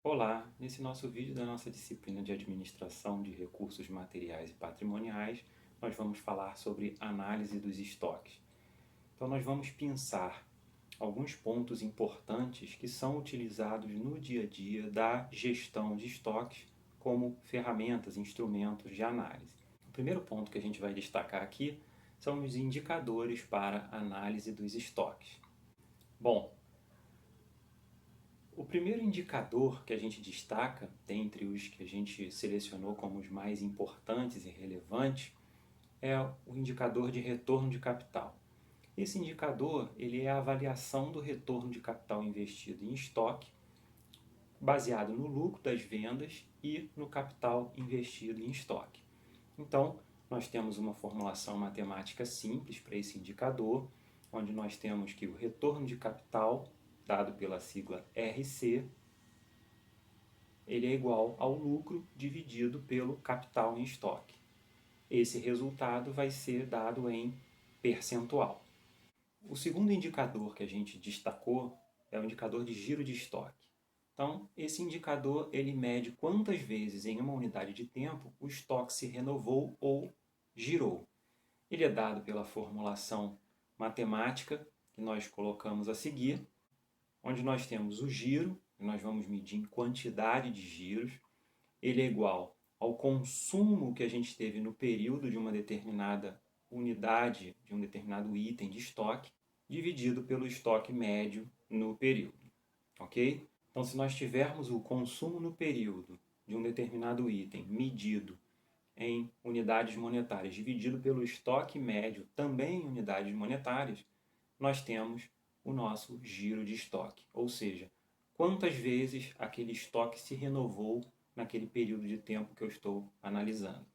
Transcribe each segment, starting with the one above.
Olá, nesse nosso vídeo da nossa disciplina de Administração de Recursos Materiais e Patrimoniais, nós vamos falar sobre análise dos estoques. Então nós vamos pensar alguns pontos importantes que são utilizados no dia a dia da gestão de estoques como ferramentas, instrumentos de análise. O primeiro ponto que a gente vai destacar aqui são os indicadores para análise dos estoques. Bom, o primeiro indicador que a gente destaca, dentre os que a gente selecionou como os mais importantes e relevantes, é o indicador de retorno de capital. Esse indicador ele é a avaliação do retorno de capital investido em estoque, baseado no lucro das vendas e no capital investido em estoque. Então, nós temos uma formulação matemática simples para esse indicador, onde nós temos que o retorno de capital, dado pela sigla RC, ele é igual ao lucro dividido pelo capital em estoque. Esse resultado vai ser dado em percentual. O segundo indicador que a gente destacou é o indicador de giro de estoque. Então, esse indicador ele mede quantas vezes em uma unidade de tempo o estoque se renovou ou girou. Ele é dado pela formulação matemática que nós colocamos a seguir, onde nós temos o giro, que nós vamos medir em quantidade de giros, ele é igual ao consumo que a gente teve no período de uma determinada unidade, de um determinado item de estoque, dividido pelo estoque médio no período, ok? Então, se nós tivermos o consumo no período de um determinado item medido em unidades monetárias, dividido pelo estoque médio também em unidades monetárias, nós temos o nosso giro de estoque, ou seja, quantas vezes aquele estoque se renovou naquele período de tempo que eu estou analisando.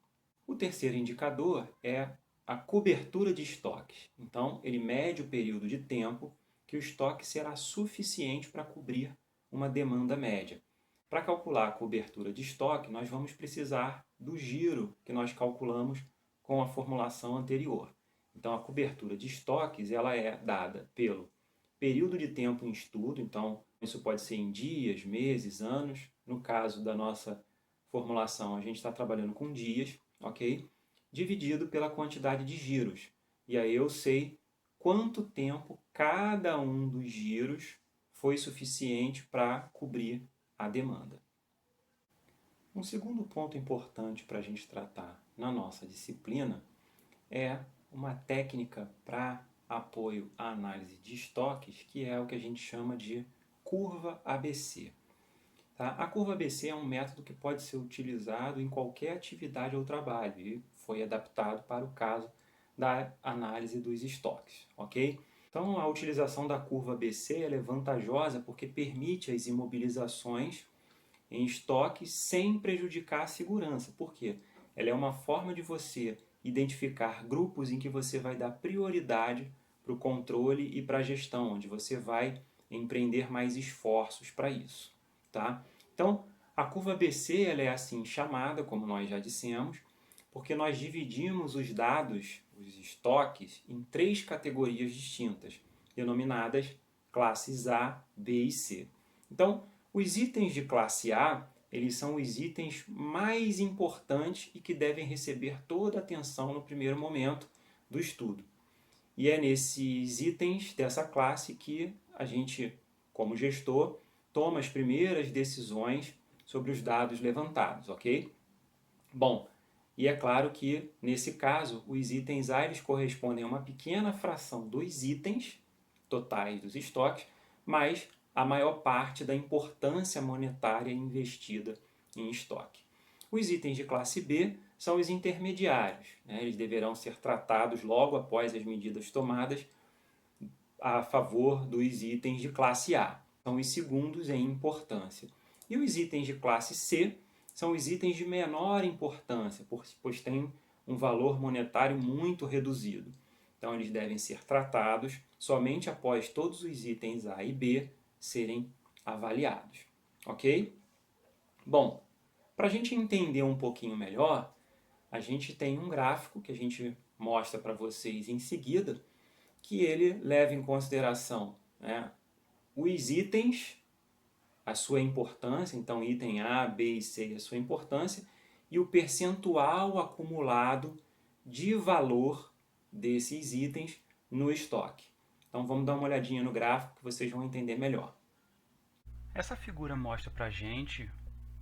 O terceiro indicador é a cobertura de estoques. Então, ele mede o período de tempo que o estoque será suficiente para cobrir uma demanda média. Para calcular a cobertura de estoque, nós vamos precisar do giro que nós calculamos com a formulação anterior. Então, a cobertura de estoques ela é dada pelo período de tempo em estudo, então isso pode ser em dias, meses, anos. No caso da nossa formulação, a gente está trabalhando com dias, ok? Dividido pela quantidade de giros. E aí eu sei quanto tempo cada um dos giros foi suficiente para cobrir a demanda. Um segundo ponto importante para a gente tratar na nossa disciplina é uma técnica para apoio à análise de estoques, que é o que a gente chama de curva ABC. Tá? A curva ABC é um método que pode ser utilizado em qualquer atividade ou trabalho e foi adaptado para o caso da análise dos estoques, ok? Então, a utilização da curva ABC é vantajosa porque permite as imobilizações em estoque sem prejudicar a segurança. Por quê? Ela é uma forma de você identificar grupos em que você vai dar prioridade para o controle e para a gestão, onde você vai empreender mais esforços para isso. Tá? Então, a curva BC ela é assim chamada, como nós já dissemos, porque nós dividimos os dados, os estoques, em três categorias distintas, denominadas classes A, B e C. Então, os itens de classe A, eles são os itens mais importantes e que devem receber toda a atenção no primeiro momento do estudo. E é nesses itens dessa classe que a gente, como gestor, toma as primeiras decisões sobre os dados levantados, ok? Bom, e é claro que, nesse caso, os itens A eles correspondem a uma pequena fração dos itens totais dos estoques, mas a maior parte da importância monetária investida em estoque. Os itens de classe B são os intermediários, né? Eles deverão ser tratados logo após as medidas tomadas a favor dos itens de classe A. São os segundos em importância. E os itens de classe C são os itens de menor importância, pois têm um valor monetário muito reduzido. Então, eles devem ser tratados somente após todos os itens A e B serem avaliados. Ok? Bom, para a gente entender um pouquinho melhor, a gente tem um gráfico que a gente mostra para vocês em seguida, que ele leva em consideração, né, os itens a sua importância, então item A, B e C a sua importância, e o percentual acumulado de valor desses itens no estoque. Então vamos dar uma olhadinha no gráfico que vocês vão entender melhor. Essa figura mostra para a gente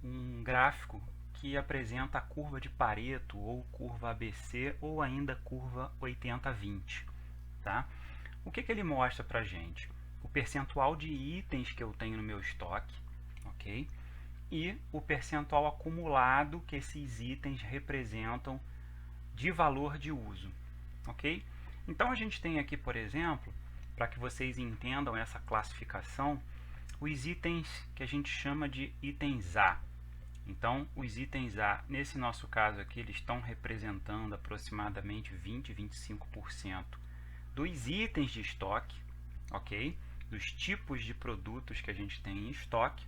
um gráfico que apresenta a curva de Pareto, ou curva ABC, ou ainda curva 80-20. Tá? O que ele mostra para a gente? O percentual de itens que eu tenho no meu estoque, ok? E o percentual acumulado que esses itens representam de valor de uso, ok? Então a gente tem aqui, por exemplo, para que vocês entendam essa classificação, os itens que a gente chama de itens A. Então, os itens A, nesse nosso caso aqui, eles estão representando aproximadamente 20-25% dos itens de estoque, ok? Dos tipos de produtos que a gente tem em estoque.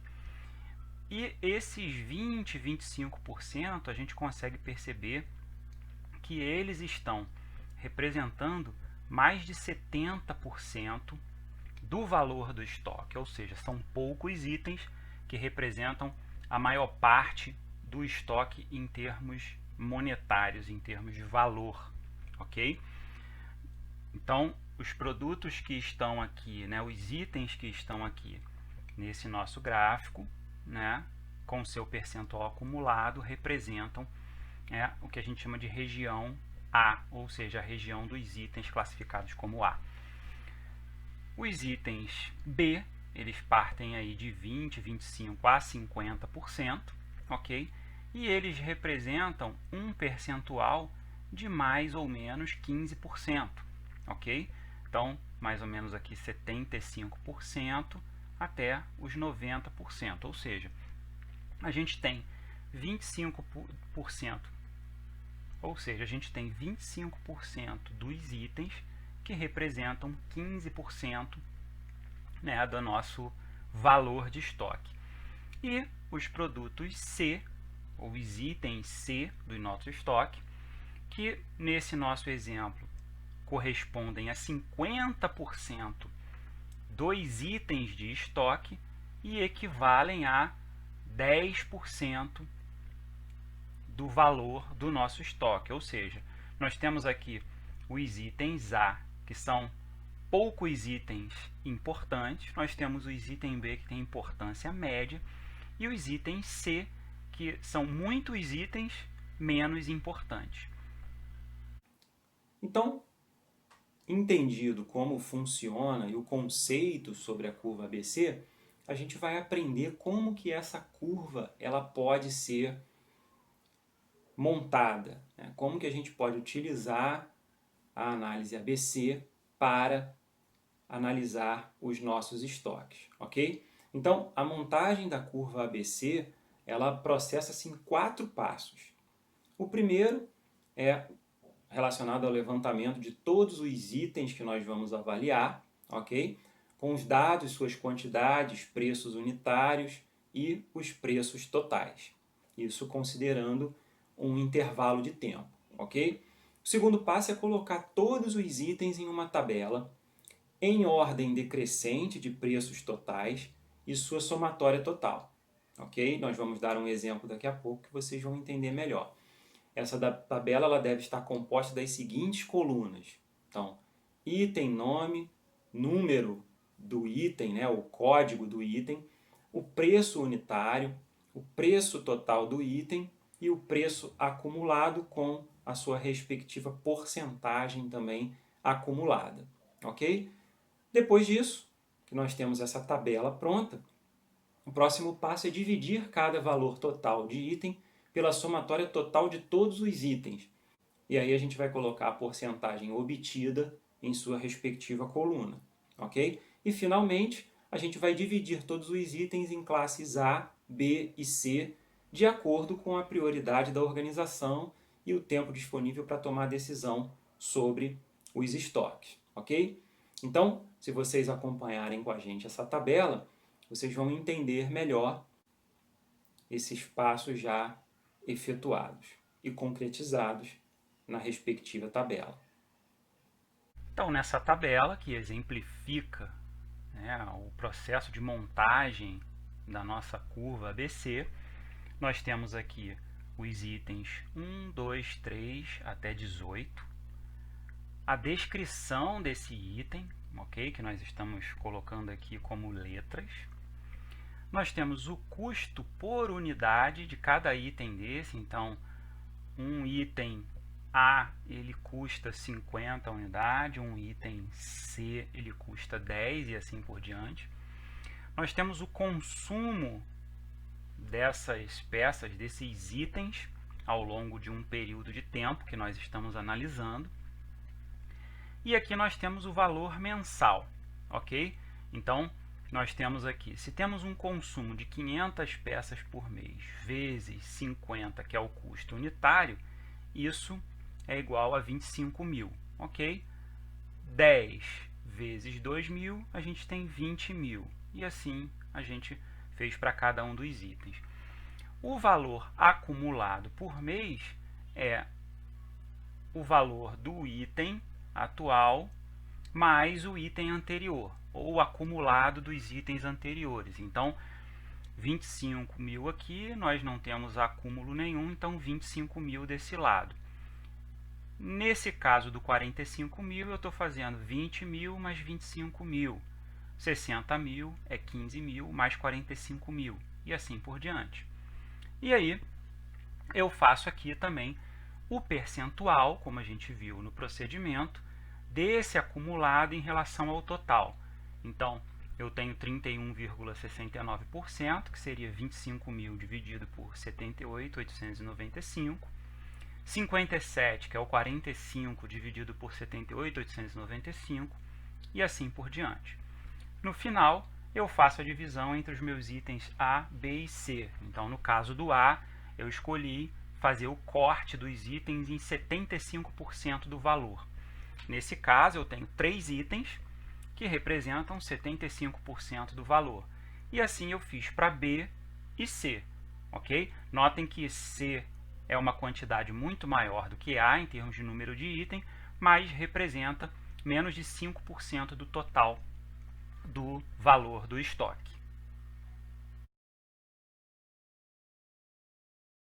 E esses 20-25% a gente consegue perceber que eles estão representando mais de 70% do valor do estoque, ou seja, são poucos itens que representam a maior parte do estoque em termos monetários, em termos de valor, ok? Então, os produtos que estão aqui, né, os itens que estão aqui nesse nosso gráfico, né, com seu percentual acumulado, representam o que a gente chama de região A, ou seja, a região dos itens classificados como A. Os itens B, eles partem aí de 20, 25 a 50%, ok? E eles representam um percentual de mais ou menos 15%, ok? Então, mais ou menos aqui 75% até os 90%, ou seja, a gente tem 25%, ou seja, a gente tem 25% dos itens que representam 15%, né, do nosso valor de estoque. E os produtos C, ou os itens C do nosso estoque, que nesse nosso exemplo correspondem a 50% dos itens de estoque e equivalem a 10% do valor do nosso estoque. Ou seja, nós temos aqui os itens A, que são poucos itens importantes, nós temos os itens B, que têm importância média, e os itens C, que são muitos itens menos importantes. Então, entendido como funciona e o conceito sobre a curva ABC, a gente vai aprender como que essa curva ela pode ser montada, né? Como que a gente pode utilizar a análise ABC para analisar os nossos estoques, ok? Então, a montagem da curva ABC, ela processa-se em 4 passos. O primeiro é relacionado ao levantamento de todos os itens que nós vamos avaliar, ok? Com os dados, suas quantidades, preços unitários e os preços totais. Isso considerando um intervalo de tempo, ok? O segundo passo é colocar todos os itens em uma tabela em ordem decrescente de preços totais e sua somatória total, ok? Nós vamos dar um exemplo daqui a pouco que vocês vão entender melhor. Essa tabela ela deve estar composta das seguintes colunas. Então, item, nome, número do item, né, o código do item, o preço unitário, o preço total do item e o preço acumulado com a sua respectiva porcentagem também acumulada, ok? Depois disso, que nós temos essa tabela pronta, o próximo passo é dividir cada valor total de item pela somatória total de todos os itens. E aí a gente vai colocar a porcentagem obtida em sua respectiva coluna, ok? E finalmente, a gente vai dividir todos os itens em classes A, B e C, de acordo com a prioridade da organização e o tempo disponível para tomar decisão sobre os estoques, ok? Então, se vocês acompanharem com a gente essa tabela, vocês vão entender melhor esses passos já efetuados e concretizados na respectiva tabela. Então, nessa tabela que exemplifica, né, o processo de montagem da nossa curva ABC, nós temos aqui os itens 1, 2, 3 até 18, a descrição desse item, ok? Que nós estamos colocando aqui como letras. Nós temos o custo por unidade de cada item desse, então um item A ele custa 50 unidades, um item C ele custa 10 e assim por diante. Nós temos o consumo dessas peças, desses itens, ao longo de um período de tempo que nós estamos analisando. E aqui nós temos o valor mensal, ok? Então, nós temos aqui, se temos um consumo de 500 peças por mês vezes 50, que é o custo unitário, isso é igual a 25 mil, ok? 10 vezes 2 mil, a gente tem 20 mil. E assim a gente fez para cada um dos itens. O valor acumulado por mês é o valor do item atual mais o item anterior, ou o acumulado dos itens anteriores. Então, 25 mil aqui, nós não temos acúmulo nenhum, então 25 mil desse lado. Nesse caso do 45 mil, eu estou fazendo 20 mil mais 25 mil. 60 mil é 15 mil mais 45 mil, e assim por diante. E aí, eu faço aqui também o percentual, como a gente viu no procedimento, desse acumulado em relação ao total. Então, eu tenho 31,69%, que seria 25 mil dividido por 78.895. 57, que é o 45 dividido por 78.895, e assim por diante. No final, eu faço a divisão entre os meus itens A, B e C. Então, no caso do A, eu escolhi fazer o corte dos itens em 75% do valor. Nesse caso, eu tenho 3 itens que representam 75% do valor. E assim eu fiz para B e C, ok? Notem que C é uma quantidade muito maior do que A em termos de número de item, mas representa menos de 5% do total do valor do estoque.